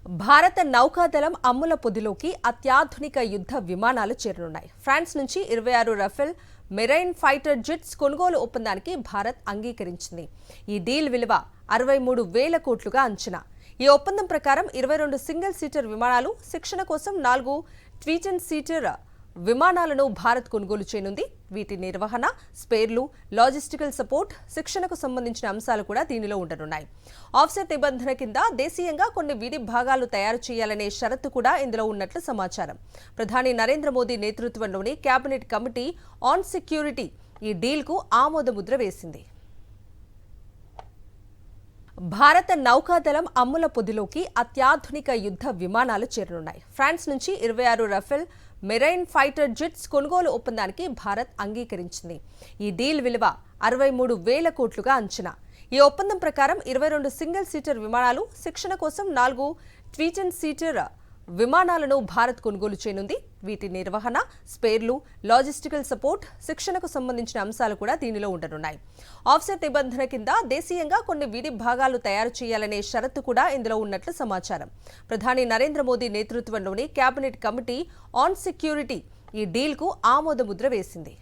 భారత నౌకాదళం అమ్ముల పొదిలోకి అత్యాధునిక యుద్ధ విమానాలు చేరనున్నాయి. ఫ్రాన్స్ నుంచి 26 రఫేల్ మెరైన్ ఫైటర్ జెట్స్ కొనుగోలు ఒప్పందానికి భారత్ అంగీకరించింది. ఈ డీల్ విలువ 63,000 కోట్లుగా అంచనా. ఈ ఒప్పందం ప్రకారం 22 సింగిల్ సీటర్ విమానాలు, శిక్షణ కోసం 4 ట్విన్ సీటర్ విమానాలను భారత్ కొనుగోలు చేయనుంది. వీటి నిర్వహణ, స్పేర్లు, లాజిస్టికల్ సపోర్ట్, శిక్షణకు సంబంధించిన అంశాలు కూడా దీనిలో ఉండనున్నాయి. ఆఫ్సెట్ నిబంధన కింద దేశీయంగా కొన్ని విడి భాగాలు తయారు చేయాలనే షరతు కూడా ఇందులో ఉన్నట్లు సమాచారం. ప్రధాని నరేంద్ర మోదీ నేతృత్వంలోని కేబినెట్ కమిటీ ఆన్ సెక్యూరిటీ ఈ డీల్కు ఆమోదముద్ర వేసింది. భారత నౌకాదళం అమ్ముల పొదిలోకి అత్యాధునిక యుద్ధ విమానాలు చేరనున్నాయి. ఫ్రాన్స్ నుంచి 26 రఫేల్ మెరైన్ ఫైటర్ జెట్స్ కొనుగోలు ఒప్పందానికి భారత్ అంగీకరించింది. ఈ డీల్ విలువ 63,000 కోట్లుగా అంచనా. ఈ ఒప్పందం ప్రకారం 22 సింగిల్ సీటర్ విమానాలు, శిక్షణ కోసం 4 ట్విన్ సీటర్ విమానాలను భారత్ కొనుగోలు చేయనుంది. వీటి నిర్వహణ, స్పేర్లు, లాజిస్టికల్ సపోర్ట్, శిక్షణకు సంబంధించిన అంశాలు కూడా దీనిలో ఉండనున్నాయి. ఆఫ్సెట్ నిబంధన కింద దేశీయంగా కొన్ని విడి భాగాలు తయారు చేయాలనే షరతు కూడా ఇందులో ఉన్నట్లు సమాచారం. ప్రధాని నరేంద్ర మోదీ నేతృత్వంలోని కేబినెట్ కమిటీ ఆన్ సెక్యూరిటీ ఈ డీల్కు ఆమోదముద్ర వేసింది.